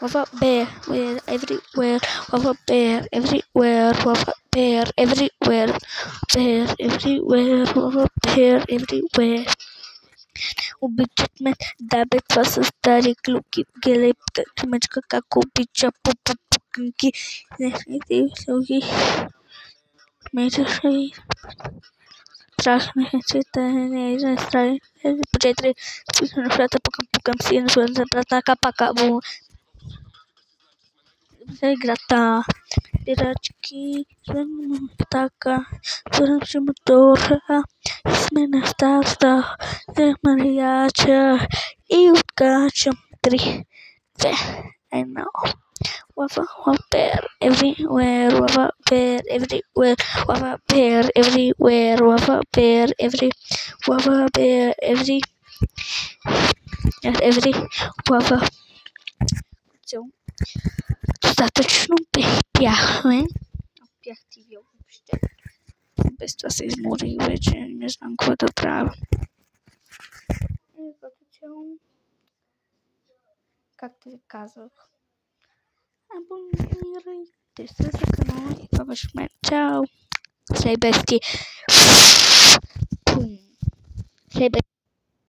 Lava bear everywhere. Lava bear everywhere. Lava bear everywhere. Bear everywhere. Lava bear everywhere. O Bitman da breakfast study clucky gillip magical kako picha pupuki sogi major straszne straszne poczekaj prata pukam sin prata kapaka bu grata Piraczki, ptaka, którym motora, zmiana starta, mariacia i utkacia, I know. Wava bear everywhere, wava bear everywhere, wava bear everywhere, wava bear every wava. So, достаточно бяхме. Бяхте ви въобще. Без това се изморих вече. Не знам какво да правя. Като цяло, както ви казах, абонирайте се за канала и това беше мен. Чао! Слей бести! Пум! Слей бести!